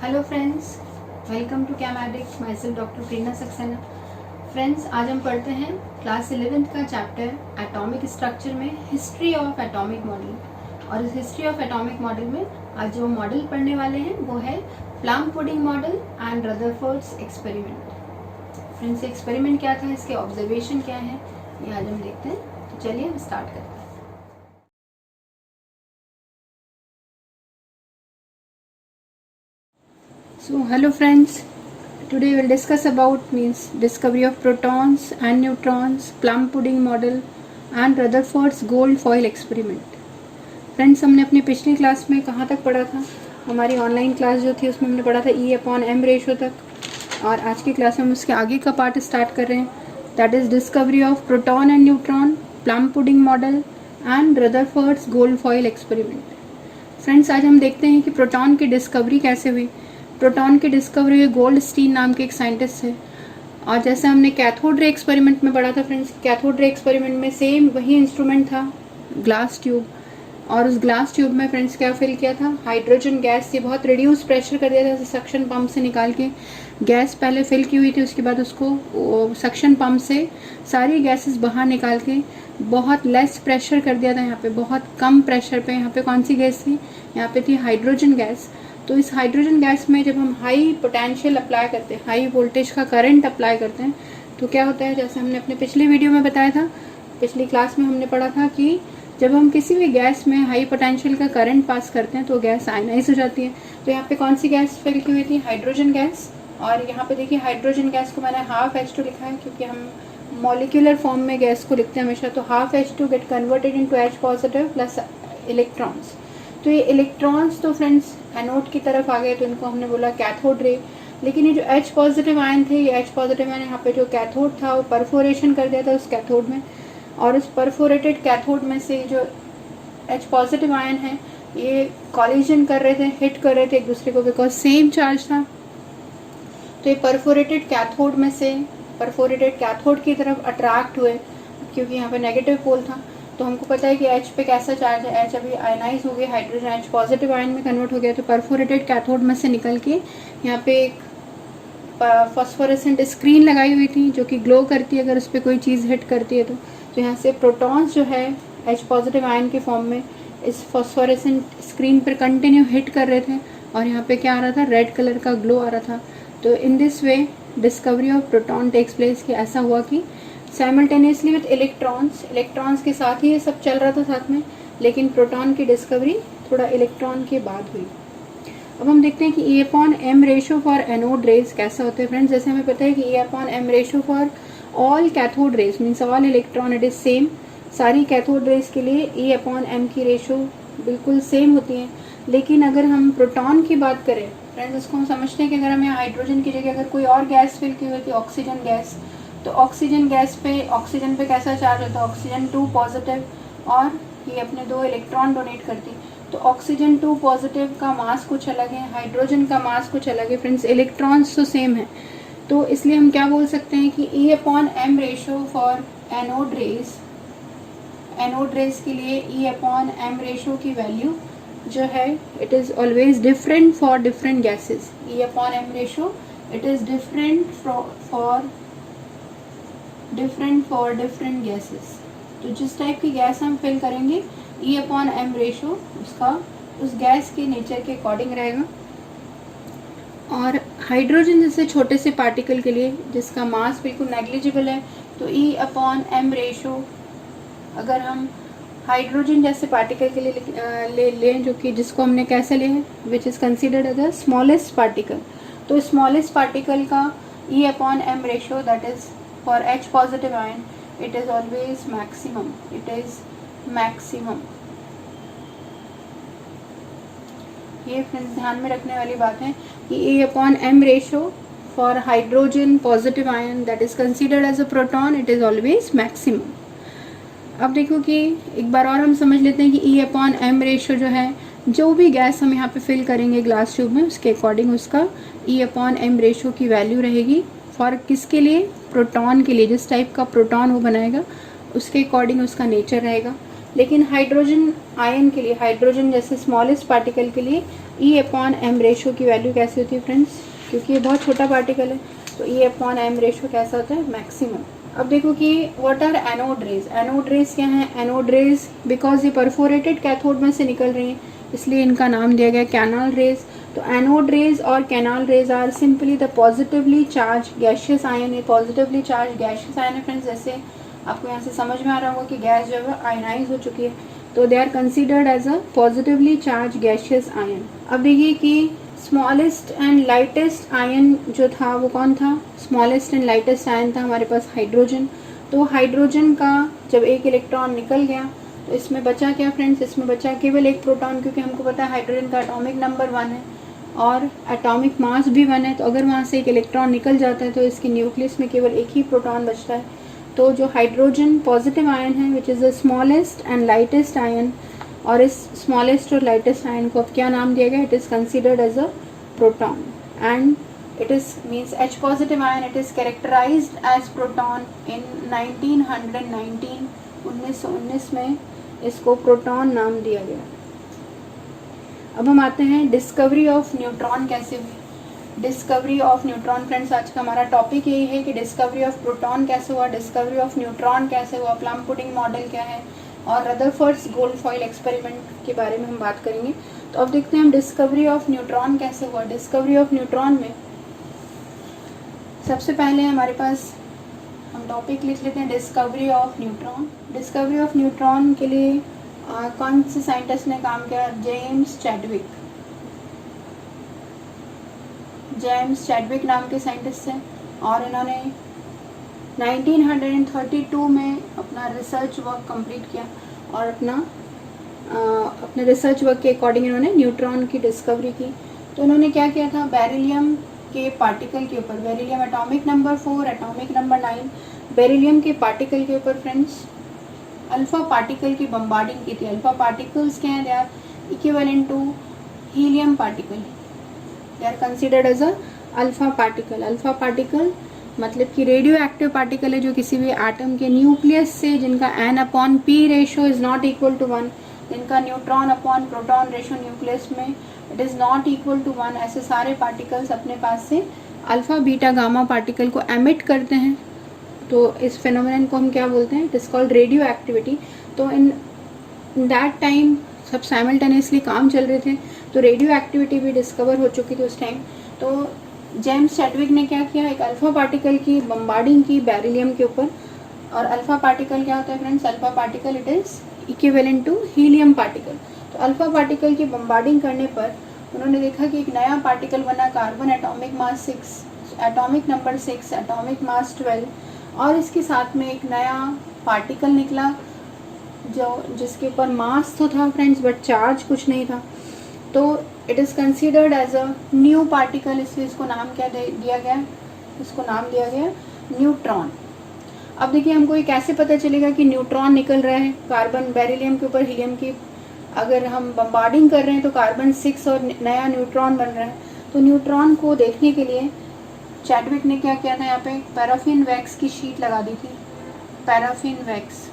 Hello friends, welcome to Chemedics. Myself doctor Prerna Saxena. Friends, आज हम पढ़ते हैं क्लास 11th का चैप्टर एटॉमिक स्ट्रक्चर में हिस्ट्री ऑफ एटॉमिक मॉडल। और इस हिस्ट्री ऑफ एटॉमिक मॉडल में आज जो मॉडल पढ़ने वाले हैं वो है plum pudding model and Rutherford's experiment. Friends, experiment क्या था, इसके ऑब्जर्वेशन क्या है, ये आज हम देखते हैं। तो चलिए हम स्टार्ट करते हैं। So hello friends, today we'll discuss about discovery of protons and neutrons, plum pudding model and Rutherford's gold foil experiment. Friends, हमने अपनी पिछली क्लास में कहाँ तक पढ़ा था? हमारी ऑनलाइन क्लास जो थी उसमें हमने पढ़ा था E/m रेशो तक, और आज की क्लास में हम उसके आगे का पार्ट स्टार्ट कर रहे हैं, that is discovery of proton and neutron, plum pudding model and Rutherford's gold foil experiment. Friends, आज हम देखते हैं कि प्रोटॉन की डिस्कवरी कैसे हुई। प्रोटॉन की डिस्कवरी हुई गोल्डस्टीन नाम के एक साइंटिस्ट है। और जैसे हमने कैथोड रे एक्सपेरिमेंट में पढ़ा था फ्रेंड्स, कैथोड रे एक्सपेरिमेंट में सेम वही इंस्ट्रूमेंट था, ग्लास ट्यूब। और उस ग्लास ट्यूब में फ्रेंड्स क्या फिल किया था? Hydrogen gas. ये बहुत रिड्यूस प्रेशर कर दिया था, सक्शन पंप से निकाल के गैस पहले फिल की हुई थी, उसके बाद उसको सक्शन पंप से सारी गैसेस बाहर निकाल के बहुत लेस प्रेशर कर दिया था। यहाँ पे बहुत कम प्रेशर पे यहाँ पे कौन सी गैस थी? यहाँ पे थी हाइड्रोजन गैस। तो इस हाइड्रोजन गैस में जब हम हाई पोटेंशियल अप्लाई करते हैं, हाई वोल्टेज का करंट अप्लाई करते हैं, तो क्या होता है, जैसे हमने अपने पिछली वीडियो में बताया था, पिछली क्लास में हमने पढ़ा था कि जब हम किसी भी गैस में हाई पोटेंशियल का करंट पास करते हैं तो गैस आयनाइज हो जाती है। तो यहाँ पे कौन सी गैस फिल की हुई थी? Hydrogen gas. और यहाँ पे देखिए हाइड्रोजन गैस को मैंने हाफ H2 लिखा है, क्योंकि हम मॉलिक्यूलर फॉर्म में गैस को लिखते हैं हमेशा। तो half H2 get converted into H positive plus electrons. तो ये इलेक्ट्रॉन्स तो फ्रेंड्स एनोड की तरफ आ गए, तो इनको हमने बोला कैथोड रे। लेकिन ये जो H पॉजिटिव आयन थे, ये H पॉजिटिव आयन यहाँ पे जो कैथोड था वो परफोरेशन कर दिया था उस कैथोड में, और उस परफोरेटेड कैथोड में से जो H पॉजिटिव आयन है ये कॉलिजन कर रहे थे, हिट कर रहे थे एक दूसरे को, बिकॉज सेम चार्ज था। तो ये परफोरेटेड कैथोड में से परफोरेटेड कैथोड की तरफ अट्रैक्ट हुए, क्योंकि यहाँ पे नेगेटिव पोल था। तो हमको पता है कि H पे कैसा चार्ज है, H अभी आयनाइज हो गया, हाइड्रोजन H पॉजिटिव आयन में कन्वर्ट हो गया। तो परफोरेटेड कैथोड में से निकल के यहाँ पे एक फॉस्फोरेसेंट स्क्रीन लगाई हुई थी जो कि ग्लो करती है अगर उस पर कोई चीज़ हिट करती है। तो यहाँ से प्रोटॉन्स जो है H पॉजिटिव आयन के फॉर्म में इस फॉस्फोरेसेंट स्क्रीन पर कंटिन्यू हिट कर रहे थे, और यहाँ पे क्या आ रहा था? रेड कलर का ग्लो आ रहा था। तो in this way discovery of proton takes place. कि ऐसा हुआ कि साइमल्टेनियसली विथ इलेक्ट्रॉन्स के साथ ही ये सब चल रहा था साथ में, लेकिन प्रोटॉन की डिस्कवरी थोड़ा इलेक्ट्रॉन के बाद हुई। अब हम देखते हैं कि E/m ratio for anode rays कैसा होता है फ्रेंड्स। जैसे हमें पता है कि E/m ratio for all cathode rays means all electron it is same. सारी कैथोड रेज के लिए E/m की रेशो बिल्कुल सेम होती है। लेकिन अगर हम प्रोटॉन की बात करें फ्रेंड्स, इसको हम समझते हैं कि अगर हमें हाइड्रोजन की जगह अगर कोई और गैस फिल की हुई थी, ऑक्सीजन गैस, तो ऑक्सीजन गैस पे ऑक्सीजन पे कैसा चार्ज होता है? ऑक्सीजन 2 पॉजिटिव, और ये अपने 2 इलेक्ट्रॉन डोनेट करती। तो ऑक्सीजन 2 पॉजिटिव का मास कुछ अलग है, हाइड्रोजन का मास कुछ अलग है फ्रेंड्स, इलेक्ट्रॉन्स तो सेम है। तो इसलिए हम क्या बोल सकते हैं कि E/m ratio for anode rays के लिए E/m रेशो की वैल्यू जो है it is always different for different gases. E/m ratio it is different for different gases. तो जिस टाइप की गैस हम फिल करेंगे E/m रेशो उसका उस गैस के नेचर के अकॉर्डिंग रहेगा। और हाइड्रोजन जैसे छोटे से पार्टिकल के लिए जिसका मास बिल्कुल नेग्लिजिबल है, तो E/m रेशो अगर हम हाइड्रोजन जैसे पार्टिकल के लिए लें जो कि जिसको हमने कैसे लिया है, which is considered as the smallest particle, तो स्मॉलेस्ट पार्टिकल का E/m ratio that is for H positive ion it is always maximum, it is maximum। ये फ्रेंड्स ध्यान में रखने वाली बात है कि E/m ratio for hydrogen positive ion that is considered as a proton it is always maximum. अब देखो कि एक बार और हम समझ लेते हैं कि E/m रेशो जो है, जो भी गैस हम यहाँ पे फिल करेंगे ग्लास ट्यूब में, उसके अकॉर्डिंग उसका E/m रेशो की वैल्यू रहेगी। फॉर किसके लिए? प्रोटॉन के लिए। जिस टाइप का प्रोटॉन वो बनाएगा उसके अकॉर्डिंग उसका नेचर रहेगा। लेकिन हाइड्रोजन आयन के लिए, हाइड्रोजन जैसे स्मॉलेस्ट पार्टिकल के लिए E/m रेशो की वैल्यू कैसी होती है फ्रेंड्स, क्योंकि ये बहुत छोटा पार्टिकल है तो E/m रेशो कैसा होता है, मैक्सिमम। अब देखो कि what are anode rays. Anode rays क्या है, एनोड रेज बिकॉज ये परफोरेटेड कैथोड में से निकल रही हैं इसलिए इनका नाम दिया गया कैनाल रेज। तो एनोड रेज और canal rays are simply the positively charge gaseous ion. ये पॉजिटिवली चार्ज गैशियस आयन है फ्रेंड्स, जैसे आपको यहाँ से समझ में आ रहा होगा कि गैस जो है आयनाइज हो चुकी है, तो they are considered as a positively charge gaseous ion. अब देखिए कि स्मॉलेस्ट एंड लाइटेस्ट आयन जो था वो कौन था, स्मॉलेस्ट एंड लाइटेस्ट आयन था हमारे पास हाइड्रोजन। तो हाइड्रोजन का जब एक इलेक्ट्रॉन निकल गया तो इसमें बचा क्या फ्रेंड्स, इसमें बचा केवल एक प्रोटॉन, क्योंकि हमको पता है हाइड्रोजन का एटॉमिक नंबर 1 है और एटॉमिक मास भी 1 है। तो अगर वहाँ से एक इलेक्ट्रॉन निकल जाता है तो इसके न्यूक्लियस में केवल एक ही प्रोटॉन बचता है। तो जो हाइड्रोजन पॉजिटिव आयन है which is the smallest and lightest ion, और इस स्मॉलेस्ट और लाइटेस्ट आयन को अब क्या नाम दिया गया, it is considered as a proton and it is means H positive ion, it is characterized as proton in 1919 1919 में इसको प्रोटॉन नाम दिया गया। अब हम आते हैं डिस्कवरी ऑफ न्यूट्रॉन कैसे हुई। डिस्कवरी ऑफ न्यूट्रॉन फ्रेंड्स, आज का हमारा टॉपिक यही है कि डिस्कवरी ऑफ प्रोटॉन कैसे हुआ, डिस्कवरी ऑफ न्यूट्रॉन कैसे हुआ, प्लम पुडिंग मॉडल क्या है और रदरफोर्ड्स गोल्ड फॉइल एक्सपेरिमेंट के बारे में हम बात करेंगे। तो अब देखते हैं हम डिस्कवरी ऑफ न्यूट्रॉन कैसे हुआ। डिस्कवरी ऑफ न्यूट्रॉन में सबसे पहले हमारे पास हम टॉपिक लिख लेते हैं discovery of neutron. Discovery of neutron के लिए कौन से साइंटिस्ट ने काम किया, जेम्स चैडविक। जेम्स चैडविक नाम के साइंटिस्ट हैं और इन्होंने 1932 में अपना रिसर्च वर्क कंप्लीट किया और अपने रिसर्च वर्क के अकॉर्डिंग इन्होंने न्यूट्रॉन की डिस्कवरी की। तो इन्होंने क्या किया था, बेरिलियम के पार्टिकल के ऊपर, beryllium atomic number 4, atomic number 9, beryllium के पार्टिकल के ऊपर फ्रेंड्स अल्फा पार्टिकल की बम्बार्डिंग की थी। अल्फा पार्टिकल्स क्या हैं, they are equivalent to helium particle, they are considered as a alpha particle. Alpha particle मतलब कि रेडियो एक्टिव पार्टिकल है जो किसी भी एटम के न्यूक्लियस से, जिनका N/P ratio is not equal to 1, जिनका neutron upon proton ratio nucleus में it is not equal to 1, ऐसे सारे पार्टिकल्स अपने पास से अल्फ़ा बीटा गामा पार्टिकल को एमिट करते हैं। तो इस फिनोमेनन को हम क्या बोलते हैं, it is called radio activity. तो इन दैट टाइम सब साइमल्टेनियसली काम चल रहे थे, तो रेडियो एक्टिविटी भी डिस्कवर हो चुकी थी उस टाइम। तो जेम्स चैडविक ने क्या किया, एक अल्फ़ा पार्टिकल की बम्बार्डिंग की बेरिलियम के ऊपर। और अल्फ़ा पार्टिकल क्या होता है friends, alpha particle it is equivalent to helium particle. तो अल्फ़ा पार्टिकल की बम्बार्डिंग करने पर उन्होंने देखा कि एक नया पार्टिकल बना, carbon atomic mass 6, atomic number 6, atomic mass 12, और इसके साथ में एक नया पार्टिकल निकला जिसके ऊपर मास तो था फ्रेंड्स बट चार्ज कुछ नहीं था। तो it is considered as a new particle, इसलिए इसको नाम क्या दिया गया, इसको नाम दिया गया न्यूट्रॉन। अब देखिए हमको ये कैसे पता चलेगा कि न्यूट्रॉन निकल रहा है कार्बन बेरिलियम के ऊपर, हीलियम की अगर हम बम्बार्डिंग कर रहे हैं तो कार्बन 6 और नया न्यूट्रॉन बन रहा है। तो न्यूट्रॉन को देखने के लिए चैडविक ने क्या किया था, यहाँ पे पैराफिन वैक्स की शीट लगा दी थी। पैराफिन वैक्स,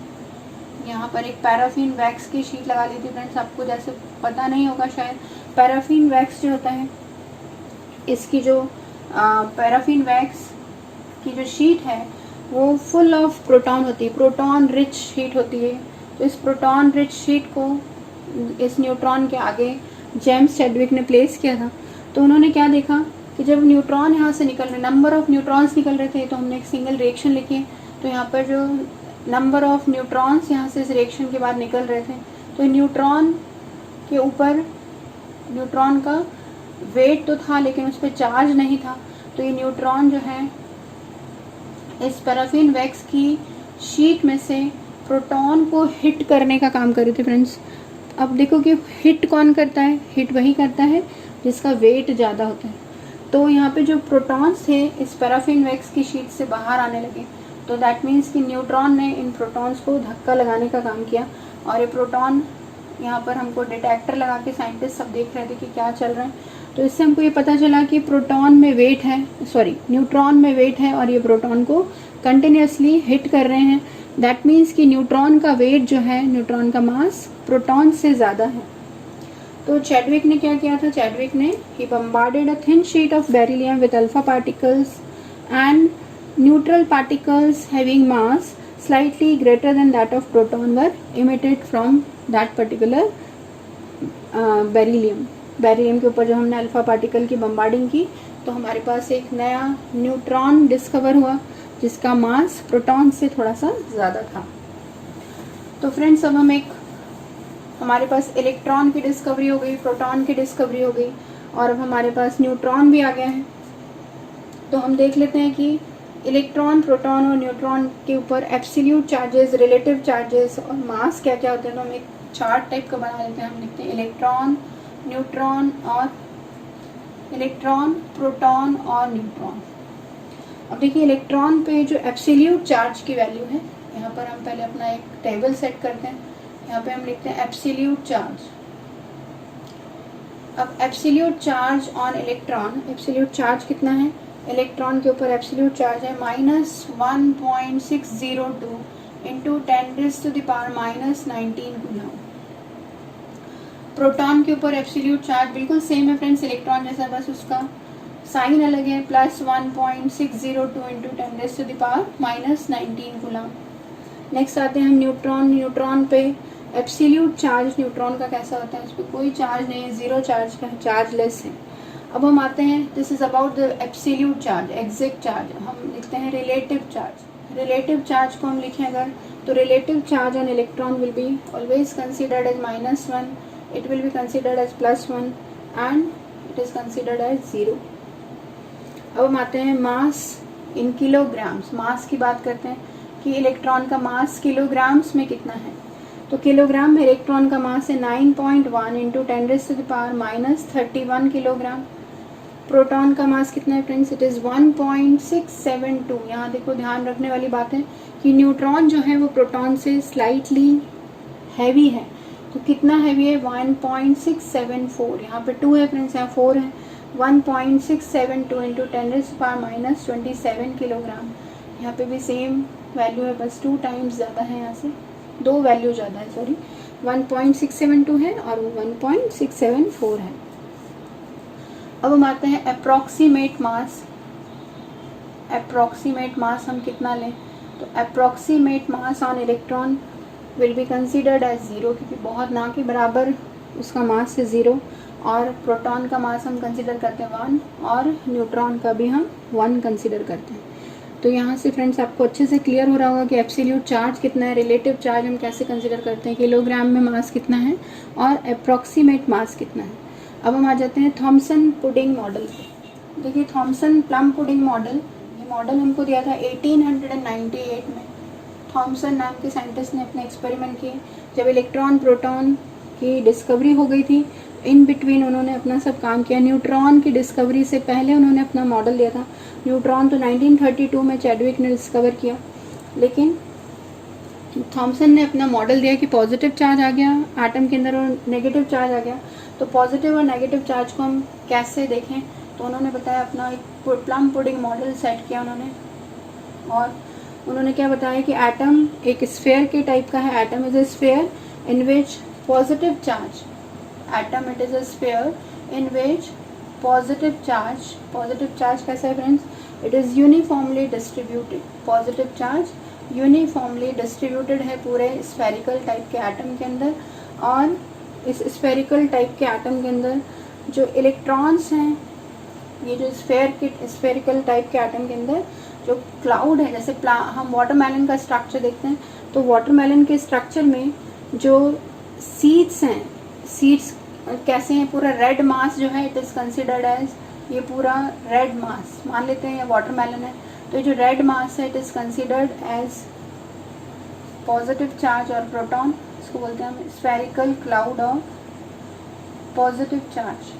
यहाँ पर एक पैराफिन वैक्स की शीट लगा ली थी फ्रेंड्स। आपको जैसे पता नहीं होगा शायद, पैराफिन वैक्स जो होता है, इसकी जो पैराफिन वैक्स की जो शीट है वो फुल ऑफ प्रोटॉन होती है, प्रोटॉन रिच शीट होती है। तो इस प्रोटॉन रिच शीट को इस न्यूट्रॉन के आगे जेम्स चैडविक ने प्लेस किया था। तो उन्होंने क्या देखा कि जब न्यूट्रॉन यहाँ से निकल रहे, नंबर ऑफ न्यूट्रॉन्स निकल रहे थे, तो हमने एक सिंगल रिएक्शन लिखी। तो यहाँ पर जो नंबर ऑफ न्यूट्रॉन्स यहाँ से इस रिएक्शन के बाद निकल रहे थे, तो न्यूट्रॉन के ऊपर न्यूट्रॉन का वेट तो था लेकिन उस पर चार्ज नहीं था। तो ये न्यूट्रॉन जो है इस पैराफिन वैक्स की शीट में से प्रोटॉन को हिट करने का काम कर रहे थे फ्रेंड्स। अब देखो कि हिट कौन करता है, हिट वही करता है जिसका वेट ज़्यादा होता है। तो यहाँ पे जो प्रोटॉन्स थे इस पैराफिन वैक्स की शीट से बाहर आने लगे। तो दैट मीन्स कि न्यूट्रॉन ने इन प्रोटॉन्स को धक्का लगाने का काम किया और ये प्रोटॉन यहाँ पर हमको डिटेक्टर लगा के साइंटिस्ट सब देख रहे थे कि क्या चल रहा है। तो इससे हमको ये पता चला कि प्रोटॉन में वेट है, न्यूट्रॉन में वेट है और ये प्रोटॉन को कंटिन्यूसली हिट कर रहे हैं। दैट मीन्स कि न्यूट्रॉन का वेट जो है, न्यूट्रॉन का मास प्रोटॉन से ज़्यादा है। तो चैडविक ने क्या किया था? चैडविक ने ही bombarded a thin sheet of beryllium with alpha particles and neutral particles having mass slightly greater than that of proton were emitted from that particular beryllium के ऊपर जब हमने अल्फा पार्टिकल की बम्बार्डिंग की तो हमारे पास एक नया न्यूट्रॉन डिस्कवर हुआ जिसका मास प्रोटॉन से थोड़ा सा ज़्यादा था। तो फ्रेंड्स, अब हम हमारे पास इलेक्ट्रॉन की डिस्कवरी हो गई, प्रोटॉन की डिस्कवरी हो गई, और अब हमारे पास न्यूट्रॉन भी आ गया है। तो हम देख लेते हैं कि इलेक्ट्रॉन, प्रोटॉन और न्यूट्रॉन के ऊपर एब्सोल्यूट चार्जेस, रिलेटिव चार्जेस और मास क्या क्या होते हैं। तो हम एक चार्ट टाइप का बना लेते हैं। हम लिखते हैं इलेक्ट्रॉन, न्यूट्रॉन और इलेक्ट्रॉन, प्रोटॉन और न्यूट्रॉन। अब देखिए इलेक्ट्रॉन पे जो एब्सोल्यूट चार्ज की वैल्यू है, यहाँ पर हम पहले अपना एक टेबल सेट करते हैं। यहाँ पे हम लिखते हैं एब्सोल्यूट चार्ज। अब absolute charge on electron, absolute charge कितना है? इलेक्ट्रॉन के ऊपर एब्सोल्यूट चार्ज है -1.602 इंटू 10⁻⁻19 कूलम। प्रोटॉन के ऊपर एब्सोल्यूट चार्ज बिल्कुल सेम है फ्रेंड्स, इलेक्ट्रॉन जैसा, बस उसका साइन अलग है, +1.602 इंटू 10⁻⁻19 कूलम। नेक्स्ट आते हैं हम न्यूट्रॉन। न्यूट्रॉन पे एब्सोल्यूट चार्ज न्यूट्रॉन का कैसा होता है? इस पर कोई चार्ज नहीं है, ज़ीरो चार्ज का है, चार्जलेस है। अब हम आते हैं, this is about the absolute charge, exact charge. हम लिखते हैं रिलेटिव चार्ज। रिलेटिव चार्ज को हम लिखें अगर, तो relative charge on electron will be always considered as -1, it will be considered as +1 and it is considered as 0। अब हम आते हैं मास इन किलोग्राम्स। मास की बात करते हैं कि इलेक्ट्रॉन का मास किलोग्राम्स में कितना है। तो किलोग्राम में इलेक्ट्रॉन का मास है 9.1 इंटू 10⁻31 किलोग्राम। प्रोटॉन का मास कितना है फ्रेंड्स? It is 1.672। यहाँ देखो ध्यान रखने वाली बात है कि न्यूट्रॉन जो है वो प्रोटॉन से स्लाइटली हैवी है। तो कितना हैवी है? 1.674। यहाँ पे 2 है फ्रेंड्स, यहाँ 4 है। 1.672 इंटू 10⁻27 किलोग्राम। यहाँ पे भी सेम वैल्यू है, बस 2 टाइम्स ज़्यादा है, यहाँ से 2 वैल्यू ज़्यादा है, सॉरी। 1.672 है और 1.674 है। अब हम आते हैं अप्रॉक्सीमेट मास। अप्रॉक्सीमेट मास हम कितना लें? तो approximate mass on electron will be considered as 0, क्योंकि बहुत ना के बराबर उसका मास है 0। और प्रोटॉन का मास हम कंसिडर करते हैं 1 और न्यूट्रॉन का भी हम 1 कंसिडर करते हैं। तो यहाँ से फ्रेंड्स आपको अच्छे से क्लियर हो रहा होगा कि एब्सोल्यूट चार्ज कितना है, रिलेटिव चार्ज हम कैसे कंसिडर करते हैं, किलोग्राम में मास कितना है और अप्रॉक्सीमेट मास कितना है। अब हम आ जाते हैं थॉमसन पुडिंग मॉडल पे। देखिए थॉमसन प्लम पुडिंग मॉडल, ये मॉडल हमको दिया था 1898 में। थॉमसन नाम के साइंटिस्ट ने अपने एक्सपेरिमेंट किए। जब इलेक्ट्रॉन प्रोटॉन की डिस्कवरी हो गई थी, इन बिटवीन उन्होंने अपना सब काम किया। न्यूट्रॉन की डिस्कवरी से पहले उन्होंने अपना मॉडल दिया था। न्यूट्रॉन तो 1932 में चैडविक ने डिस्कवर किया, लेकिन थॉमसन ने अपना मॉडल दिया कि पॉजिटिव चार्ज आ गया एटम के अंदर और नेगेटिव चार्ज आ गया। तो पॉजिटिव और नेगेटिव चार्ज को हम कैसे देखें, तो उन्होंने बताया अपना एक प्लम पुडिंग मॉडल सेट किया उन्होंने। और उन्होंने क्या बताया कि एटम एक स्फेयर के टाइप का है। Atom is a sphere in which positive charge, atom it is a sphere in which positive charge कैसा है friends? It is uniformly distributed. Positive charge uniformly distributed है पूरे स्फेरिकल टाइप के atom के अंदर। और इस स्फेरिकल टाइप के एटम के अंदर जो इलेक्ट्रॉन्स हैं, ये जो स्फेरिकल टाइप के एटम के अंदर जो क्लाउड है, जैसे हम वाटरमेलन का स्ट्रक्चर देखते हैं, तो वाटरमेलन के स्ट्रक्चर में जो सीड्स हैं, सीड्स कैसे हैं? पूरा रेड मास जो है इट इज़ कंसिडर्ड एज, ये पूरा रेड मास मान लेते हैं ये वाटरमेलन है। तो जो रेड मास है it is considered as positive charge और प्रोटॉन, इसको बोलते हैं हम spherical cloud of positive charge.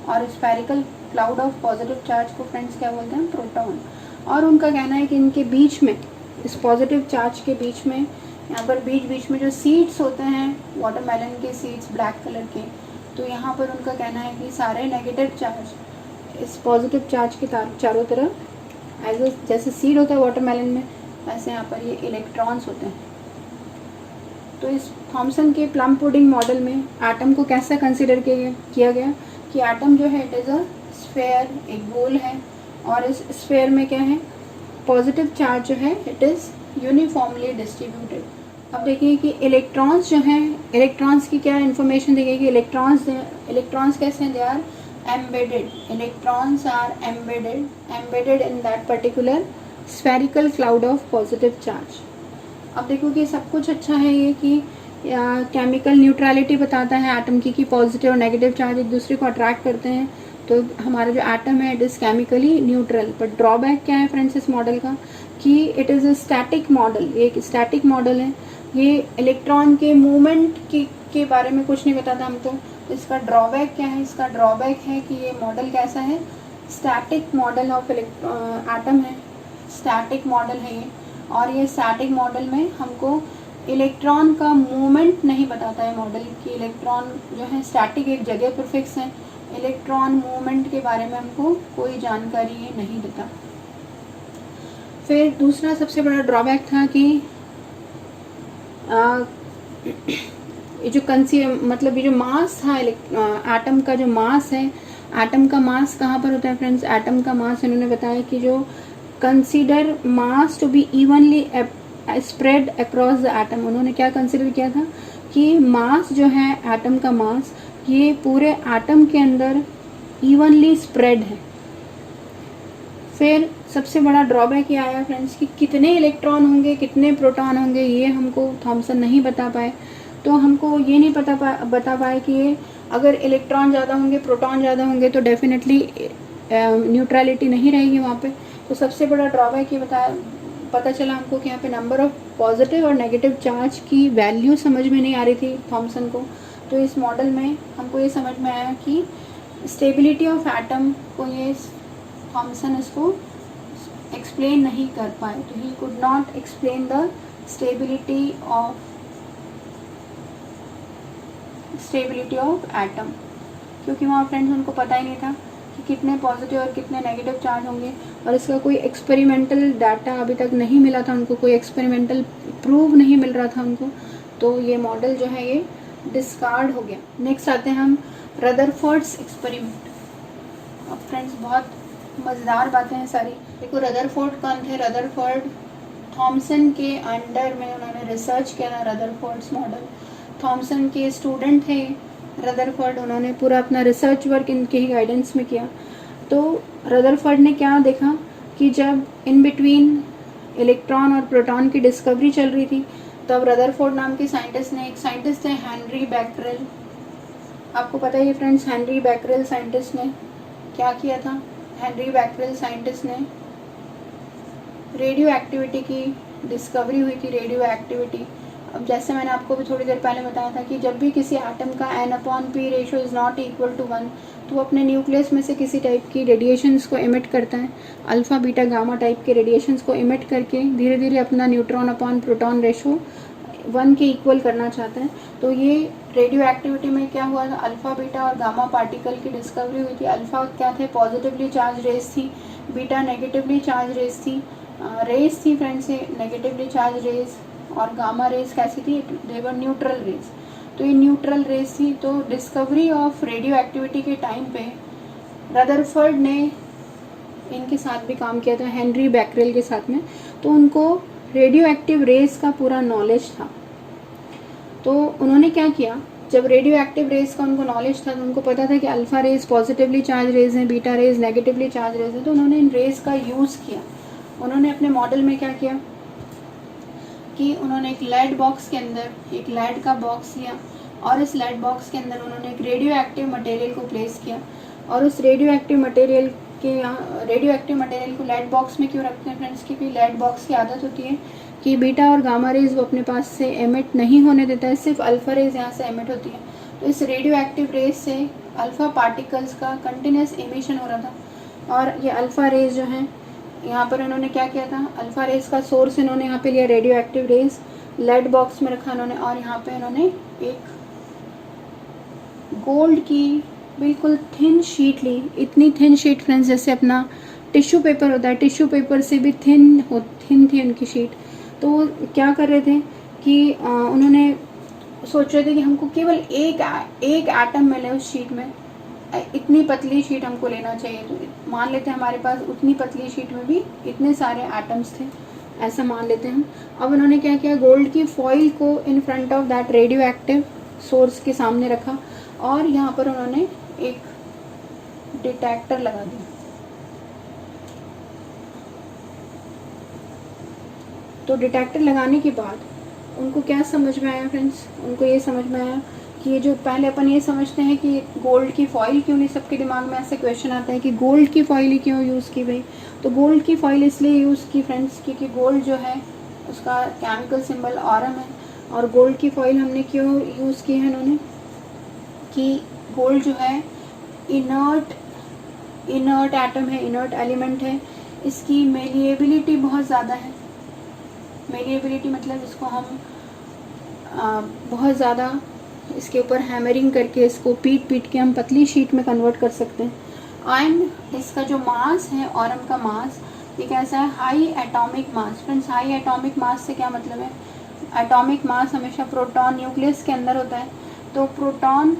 और spherical cloud of positive charge को फ्रेंड्स क्या बोलते हैं? प्रोटॉन। और उनका कहना है कि इनके बीच में, इस पॉजिटिव चार्ज के बीच में, यहाँ पर बीच में जो सीड्स होते हैं वाटरमेलन के सीड्स ब्लैक कलर के, तो यहाँ पर उनका कहना है कि सारे नेगेटिव चार्ज इस पॉजिटिव चार्ज के चारों तरफ एज जैसे सीड होता है वाटरमेलन में, वैसे यहाँ पर ये इलेक्ट्रॉन्स होते हैं। तो इस थॉमसन के प्लम पुडिंग मॉडल में एटम को कैसा कंसिडर किया गया कि एटम जो है इट इज़ अ स्फेयर, एक गोल है, और इस स्फेयर में क्या है, पॉजिटिव चार्ज जो है इट इज़ यूनिफॉर्मली डिस्ट्रीब्यूटेड। अब देखिए कि इलेक्ट्रॉन्स जो हैं, इलेक्ट्रॉन्स की क्या इन्फॉर्मेशन देखिए कि इलेक्ट्रॉन्स कैसे हैं, they are embedded, electrons are embedded in that particular spherical cloud of positive charge. अब देखो कि सब कुछ अच्छा है ये कि केमिकल न्यूट्रलिटी बताता है एटम की पॉजिटिव और नेगेटिव चार्ज एक दूसरे को अट्रैक्ट करते हैं, तो हमारा जो एटम है it is chemically neutral. But drawback क्या है फ्रेंड्स इस मॉडल का कि it is a static model, ये एक स्टैटिक मॉडल है, ये इलेक्ट्रॉन के मूवमेंट के बारे में कुछ नहीं बताता हमको। तो इसका ड्रॉबैक क्या है, इसका ड्रॉबैक है कि ये मॉडल कैसा है, स्टैटिक मॉडल ऑफ एटम है, स्टैटिक मॉडल है ये, और ये स्टैटिक मॉडल में हमको इलेक्ट्रॉन का मूवमेंट नहीं बताता है मॉडल कि इलेक्ट्रॉन जो है स्टैटिक एक जगह पर फिक्स है, इलेक्ट्रॉन मूवमेंट के बारे में हमको कोई जानकारी ये नहीं देता। फिर दूसरा सबसे बड़ा ड्रॉबैक था कि ये जो मतलब ये जो मास था एटम का जो मास है, एटम का मास कहाँ पर होता है फ्रेंड्स, एटम का मास इन्होंने बताया कि जो consider mass to be evenly spread across the atom, उन्होंने क्या कंसीडर किया था कि मास जो है एटम का मास ये पूरे एटम के अंदर इवनली स्प्रेड है। फिर सबसे बड़ा ड्रॉबैक ये आया फ्रेंड्स कि कितने इलेक्ट्रॉन होंगे कितने प्रोटॉन होंगे ये हमको थॉमसन नहीं बता पाए। तो हमको ये नहीं बता पाए कि ये अगर इलेक्ट्रॉन ज़्यादा होंगे प्रोटॉन ज़्यादा होंगे तो डेफिनेटली न्यूट्रलिटी नहीं रहेगी वहाँ पे। तो सबसे बड़ा ड्रॉबैक ये पता चला हमको कि यहाँ पे नंबर ऑफ पॉजिटिव और नेगेटिव चार्ज की वैल्यू समझ में नहीं आ रही थी थॉमसन को। तो इस मॉडल में हमको ये समझ में आया कि स्टेबिलिटी ऑफ एटम को ये थॉमसन इसको एक्सप्लेन नहीं कर पाए, तो he could not explain the stability of atom, क्योंकि वहाँ फ्रेंड्स उनको पता ही नहीं था कि कितने पॉजिटिव और कितने नेगेटिव चार्ज होंगे, और इसका कोई एक्सपेरिमेंटल डाटा अभी तक नहीं मिला था उनको, कोई एक्सपेरिमेंटल प्रूव नहीं मिल रहा था उनको। तो ये मॉडल जो है ये डिस्कार्ड हो गया। नेक्स्ट आते हैं हम रदरफोर्ड्स एक्सपेरिमेंट। अब फ्रेंड्स बहुत मज़ेदार बातें हैं सारी। देखो रदरफोर्ड कौन थे, रदरफोर्ड थॉमसन के अंडर में उन्होंने रिसर्च किया था रदरफोर्ड्स मॉडल। थॉमसन के स्टूडेंट थे रदरफोर्ड, उन्होंने पूरा अपना रिसर्च वर्क इनके ही गाइडेंस में किया। तो रदरफोर्ड ने क्या देखा कि जब इन बिटवीन इलेक्ट्रॉन और प्रोटॉन की डिस्कवरी चल रही थी तब रदरफोर्ड नाम के साइंटिस्ट ने, एक साइंटिस्ट थे हेनरी बैकरेल, आपको पता ही है फ्रेंड्स हेनरी बैकरेल साइंटिस्ट ने क्या किया था। हेनरी बैकरेल साइंटिस्ट ने रेडियो एक्टिविटी की डिस्कवरी हुई थी, रेडियो एक्टिविटी। अब जैसे मैंने आपको भी थोड़ी देर पहले बताया था कि जब भी किसी एटम का N/P ratio is not equal to 1 तो वो अपने न्यूक्लियस में से किसी टाइप की रेडिएशंस को इमिट करता है, अल्फ़ा बीटा गामा टाइप के रेडिएशंस को इमिट करके धीरे धीरे अपना न्यूट्रॉन अपॉन प्रोटॉन रेशो 1 के इक्वल करना चाहता है। तो ये रेडियो एक्टिविटी में क्या हुआ था, अल्फ़ा बीटा और गामा पार्टिकल की डिस्कवरी हुई थी। अल्फ़ा क्या थे, पॉजिटिवली चार्ज रेज थी, बीटा नेगेटिवली चार्ज रेज थी फ्रेंड्स, नेगेटिवली चार्ज रेज, और गामा रेज कैसी थी, दे वर न्यूट्रल रेज। तो ये न्यूट्रल रेज थी। तो डिस्कवरी ऑफ रेडियो एक्टिविटी के टाइम पे रदरफोर्ड ने इनके साथ भी काम किया था, हेनरी बैकरेल के साथ में, तो उनको रेडियो एक्टिव रेज का पूरा नॉलेज था। तो उन्होंने क्या किया, जब रेडियो एक्टिव रेज का उनको नॉलेज था तो उनको पता था कि alpha rays positively charge rays हैं, beta rays negatively charge rays हैं, तो उन्होंने इन रेज का यूज़ किया। उन्होंने अपने मॉडल में क्या किया कि उन्होंने एक लेड बॉक्स के अंदर एक लेड का बॉक्स लिया, और इस लेड बॉक्स के अंदर उन्होंने एक रेडियो एक्टिव मटेरियल को प्लेस किया, और उस रेडियो एक्टिव मटेरियल को लेड बॉक्स में क्यों रखते हैं फ्रेंड्स, क्योंकि लेड बॉक्स की आदत होती है कि बीटा और गामा रेज वो अपने पास से एमिट नहीं होने देता है, सिर्फ अल्फ़ा रेज यहाँ से एमिट होती है। तो इस रेडियो एक्टिव रेज से अल्फ़ा पार्टिकल्स का कंटिन्यूस एमिशन हो रहा था, और ये अल्फ़ा रेज जो हैं यहाँ पर इन्होंने क्या किया था, अल्फ़ा रेज का सोर्स इन्होंने यहाँ पे लिया radioactive rays, lead box में रखा इन्होंने, और यहाँ पे इन्होंने एक गोल्ड की बिल्कुल थिन शीट ली, इतनी थिन शीट फ्रेंड्स जैसे अपना टिश्यू पेपर होता है, टिश्यू पेपर से भी थिन थी उनकी शीट। तो वो क्या कर रहे थे कि उन्होंने सोच रहे थे कि हमको केवल एक एटम मिले उस शीट में, इतनी पतली शीट हमको लेना चाहिए। तो मान लेते हैं हमारे पास उतनी पतली शीट में भी इतने सारे एटम्स थे, ऐसा मान लेते हैं हम। अब उन्होंने क्या किया, गोल्ड की फॉइल को in front of that radio active source के सामने रखा और यहाँ पर उन्होंने एक डिटेक्टर लगा दिया। तो डिटेक्टर लगाने के बाद उनको क्या समझ में आया फ्रेंड्स, उनको ये समझ में आया कि ये जो पहले अपन ये समझते हैं कि गोल्ड की फॉइल क्यों नहीं, सबके दिमाग में ऐसे क्वेश्चन आता है कि गोल्ड की फॉइल ही क्यों यूज़ की भाई। तो गोल्ड की फॉइल इसलिए यूज़ की फ्रेंड्स क्योंकि गोल्ड जो है उसका केमिकल सिंबल ऑरम है। और गोल्ड की फॉइल हमने क्यों यूज़ की है इन्होंने, कि गोल्ड जो है इनर्ट एटम है, इनर्ट एलिमेंट है, इसकी मेलिएबिलिटी बहुत ज़्यादा है। मेलिएबिलिटी मतलब इसको हम बहुत ज़्यादा इसके ऊपर हैमरिंग करके इसको पीट के हम पतली शीट में कन्वर्ट कर सकते हैं। एंड इसका जो मास है, ऑरम का मास, ये कैसा है, high atomic mass. Friends high atomic mass से क्या मतलब है, एटॉमिक मास हमेशा प्रोटॉन न्यूक्लियस के अंदर होता है, तो प्रोटॉन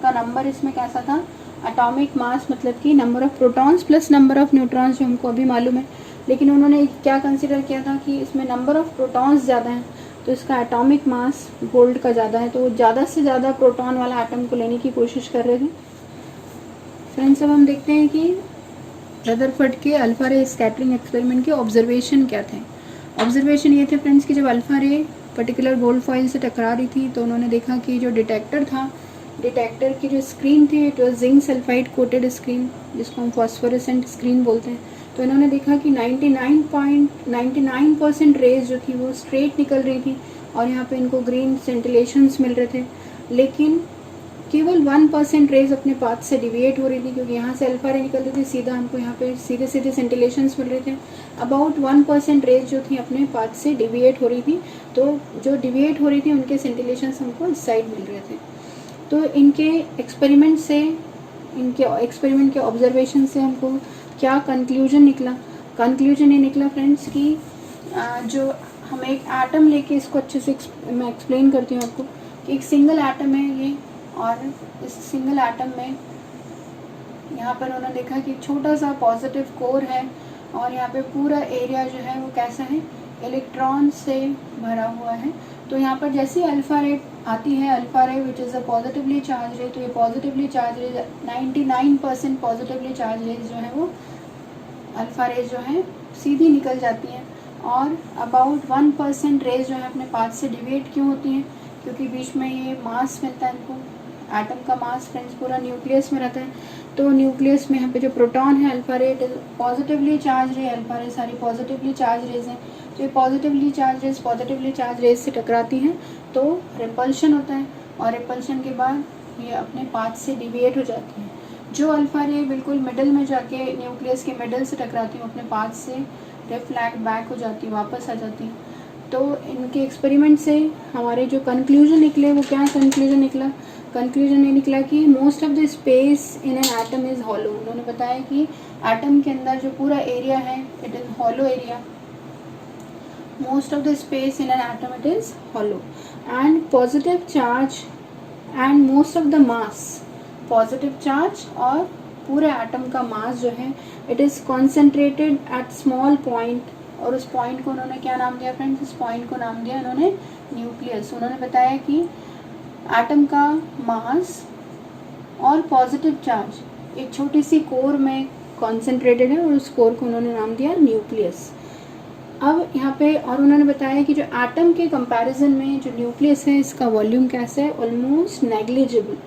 का नंबर इसमें कैसा था, एटॉमिक मास मतलब कि number of protons plus number of neutrons जो हमको अभी मालूम है। लेकिन उन्होंने क्या कंसिडर किया था कि इसमें नंबर ऑफ प्रोटॉन्स ज़्यादा हैं, तो इसका एटॉमिक मास गोल्ड का ज़्यादा है, तो वो ज़्यादा से ज़्यादा प्रोटॉन वाला एटम को लेने की कोशिश कर रहे थे। फ्रेंड्स अब हम देखते हैं कि रदरफोर्ड के अल्फा रे स्कैटरिंग एक्सपेरिमेंट के ऑब्जर्वेशन क्या थे। ऑब्जर्वेशन ये थे फ्रेंड्स कि जब अल्फा रे पर्टिकुलर गोल्ड फॉइल से टकरा रही थी तो उन्होंने देखा कि जो डिटेक्टर था, डिटेक्टर की जो स्क्रीन थी it was zinc sulphide coated screen, जिसको हम फॉस्फोरेसेंट स्क्रीन बोलते हैं। तो इन्होंने देखा कि 99% रेज जो थी वो स्ट्रेट निकल रही थी और यहाँ पे इनको ग्रीन सेंटिलेशंस मिल रहे थे, लेकिन केवल 1% रेज अपने पाथ से डिविएट हो रही थी, क्योंकि यहाँ से अल्फा रे निकल रही थी सीधा, हमको यहाँ पे सीधे सीधे सेंटिलेशंस मिल रहे थे। अबाउट 1% रेज जो थी अपने पाथ से डिविएट हो रही थी, तो जो डिविएट हो रही थी उनके सेंटिलेशंस हमको इस साइड मिल रहे थे। तो इनके एक्सपेरिमेंट के ऑब्जर्वेशन से हमको क्या कंक्लूजन निकला, कंक्लूजन ये निकला फ्रेंड्स कि जो हम एक एटम लेके इसको अच्छे से मैं एक्सप्लेन करती हूँ आपको कि एक सिंगल एटम है ये, और इस सिंगल एटम में यहाँ पर उन्होंने देखा कि छोटा सा पॉजिटिव कोर है और यहाँ पे पूरा एरिया जो है वो कैसा है, इलेक्ट्रॉन से भरा हुआ है। तो यहाँ पर जैसे अल्फा रे आती है, अल्फा रे which is a positively charge रे, तो ये पॉजिटिवली चार्ज रे 99% पॉजिटिवली चार्ज रेज जो है वो अल्फा रेज जो है सीधी निकल जाती हैं, और अबाउट 1% रेज जो है अपने पाथ से डिविएट क्यों होती हैं, क्योंकि बीच में ये मास मिलता है इनको, एटम का मास फ्रेंड्स पूरा न्यूक्लियस में रहता है। तो न्यूक्लियस में यहाँ पे जो प्रोटॉन है अल्फा रे पॉजिटिवली चार्ज रे, अल्फा रे सारी पॉजिटिवली चार्ज रेज हैं, तो ये पॉजिटिवली चार्ज रेज से टकराती हैं तो रिपल्शन होता है, और रिपल्शन के बाद ये अपने पाथ से डिविएट हो जाती हैं। जो अल्फा रे बिल्कुल मिडल में जाके न्यूक्लियस के मिडल से टकराती हूँ, अपने पाथ से रिफ्लैक्ट बैक हो जाती, वापस आ जाती। तो इनके एक्सपेरिमेंट से हमारे जो कंक्लूजन निकले वो क्या कंक्लूजन निकला, कंक्लूजन ये निकला कि most of the space in an atom is hollow. उन्होंने बताया कि एटम के अंदर जो पूरा एरिया है it is hollow area, most of the space in an atom it is hollow, and positive charge and most of the mass, positive charge और पूरे एटम का मास जो है it is concentrated at small point, और उस point को उन्होंने क्या नाम दिया फ्रेंड्स, इस पॉइंट को नाम दिया उन्होंने न्यूक्लियस। उन्होंने बताया कि एटम का मास और पॉजिटिव चार्ज एक छोटी सी कोर में कॉन्सेंट्रेटेड है और उस कोर को उन्होंने नाम दिया न्यूक्लियस। अब यहाँ पे और उन्होंने बताया कि जो एटम के कंपैरिजन में जो न्यूक्लियस है इसका वॉल्यूम कैसा है, ऑलमोस्ट नेग्लिजिबल,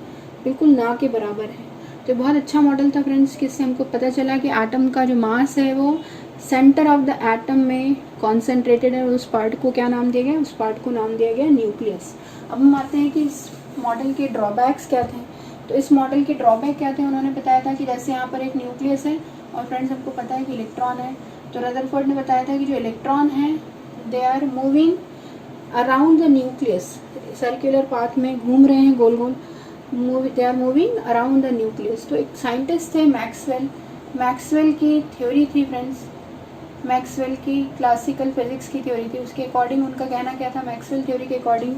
बिल्कुल ना के बराबर है। तो बहुत अच्छा मॉडल था फ्रेंड्स, किससे हमको पता चला कि एटम का जो मास है वो सेंटर ऑफ द एटम में कॉन्सेंट्रेटेड है, और उस पार्ट को क्या नाम दिया गया, उस पार्ट को नाम दिया गया न्यूक्लियस। अब हम आते हैं कि इस मॉडल के ड्रॉबैक्स क्या थे। तो इस मॉडल के ड्रॉबैक क्या थे, उन्होंने बताया था कि जैसे यहाँ पर एक न्यूक्लियस है और फ्रेंड्स हमको पता है कि इलेक्ट्रॉन है, तो रदरफोर्ड ने बताया था कि जो इलेक्ट्रॉन है they are moving around the nucleus, circular path में घूम रहे हैं गोल गोल, they are moving around the nucleus. तो एक साइंटिस्ट थे मैक्सवेल, मैक्सवेल की थ्योरी थी फ्रेंड्स, मैक्सवेल की क्लासिकल फिजिक्स की थ्योरी थी। उसके अकॉर्डिंग उनका कहना क्या था, मैक्सवेल थ्योरी के अकॉर्डिंग,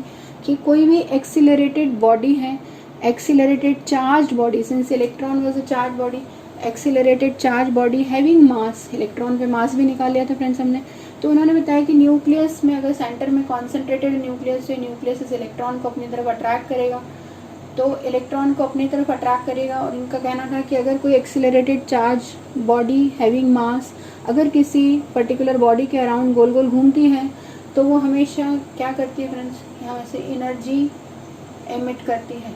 कि कोई भी एक्सीलरेटेड बॉडी है, accelerated charge body, since electron was a charge body, accelerated charge body having mass, electron पे मास भी निकाल लिया था फ्रेंड्स हमने। तो उन्होंने बताया कि न्यूक्लियस में अगर सेंटर में कॉन्सेंट्रेटेड न्यूक्लियस है, न्यूक्लियस इस इलेक्ट्रॉन को अपनी तरफ अट्रैक्ट करेगा, तो इलेक्ट्रॉन को अपनी तरफ अट्रैक्ट करेगा। और इनका कहना था कि अगर कोई accelerated charge body having mass अगर किसी पर्टिकुलर बॉडी के अराउंड गोल गोल घूमती है तो वो हमेशा क्या करती है फ्रेंड्स, यहाँ से एनर्जी एमिट करती है,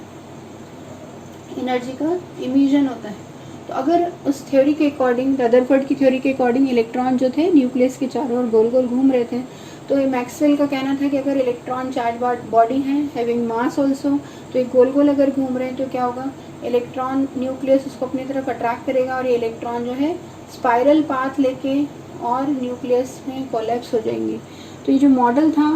एनर्जी का इमिशन होता है। तो अगर उस थ्योरी के अकॉर्डिंग, रदरफोर्ड की थ्योरी के अकॉर्डिंग इलेक्ट्रॉन जो थे न्यूक्लियस के चारों ओर गोल गोल घूम रहे थे, तो ये मैक्सवेल का कहना था कि अगर इलेक्ट्रॉन चार्ज बॉडी है हैविंग मास ऑल्सो, तो ये गोल गोल अगर घूम रहे हैं तो क्या होगा, इलेक्ट्रॉन न्यूक्लियस उसको अपनी तरफ अट्रैक्ट करेगा और ये इलेक्ट्रॉन जो है स्पाइरल पाथ लेके और न्यूक्लियस में कोलैप्स हो जाएंगे। तो ये जो मॉडल था,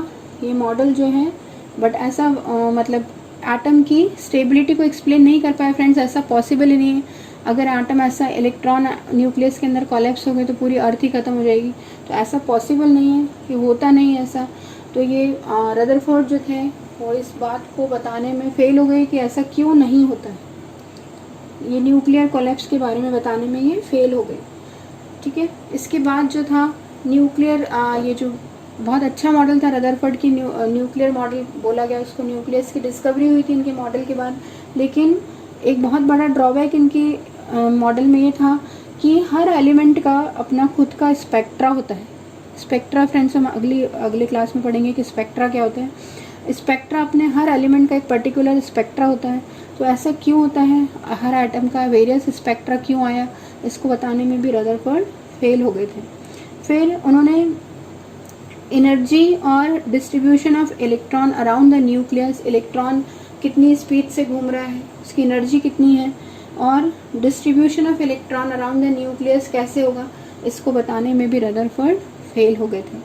ये मॉडल जो है, बट ऐसा मतलब एटम की स्टेबिलिटी को एक्सप्लेन नहीं कर पाया फ्रेंड्स, ऐसा पॉसिबल ही नहीं है। अगर एटम ऐसा इलेक्ट्रॉन न्यूक्लियस के अंदर कोलैप्स हो गए तो पूरी अर्थ ही ख़त्म हो जाएगी, तो ऐसा पॉसिबल नहीं है, कि होता नहीं है ऐसा। तो ये रदरफोर्ड जो थे वो इस बात को बताने में फेल हो गए कि ऐसा क्यों नहीं होता है, ये न्यूक्लियर कोलैप्स के बारे में बताने में ये फेल हो गए। ठीक है, इसके बाद जो था न्यूक्लियर, ये जो बहुत अच्छा मॉडल था रदरफोर्ड की, न्यूक्लियर मॉडल बोला गया उसको, न्यूक्लियस की डिस्कवरी हुई थी इनके मॉडल के बाद। लेकिन एक बहुत बड़ा ड्रॉबैक इनकी मॉडल में ये था कि हर एलिमेंट का अपना खुद का स्पेक्ट्रा होता है। स्पेक्ट्रा फ्रेंड्स हम अगले क्लास में पढ़ेंगे कि स्पेक्ट्रा क्या होते हैं। स्पेक्ट्रा, अपने हर एलिमेंट का एक पर्टिकुलर स्पेक्ट्रा होता है। तो ऐसा क्यों होता है, हर एटम का वेरियस स्पेक्ट्रा क्यों आया, इसको बताने में भी रदरफोर्ड फेल हो गए थे। फिर उन्होंने एनर्जी और distribution of electron around the nucleus, electron कितनी स्पीड से घूम रहा है, उसकी एनर्जी कितनी है, और distribution of electron around the nucleus कैसे होगा, इसको बताने में भी रदरफोर्ड फेल हो गए थे।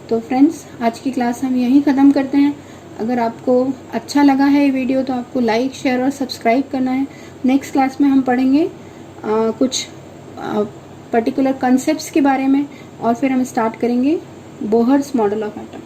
तो फ्रेंड्स, आज की क्लास हम यहीं ख़त्म करते हैं। अगर आपको अच्छा लगा है ये वीडियो तो आपको लाइक, शेयर और सब्सक्राइब करना है। नेक्स्ट क्लास में हम पढ़ेंगे कुछ पर्टिकुलर कॉन्सेप्ट्स के बारे में, और फिर हम स्टार्ट करेंगे बोहर्स मॉडल ऑफ एटम।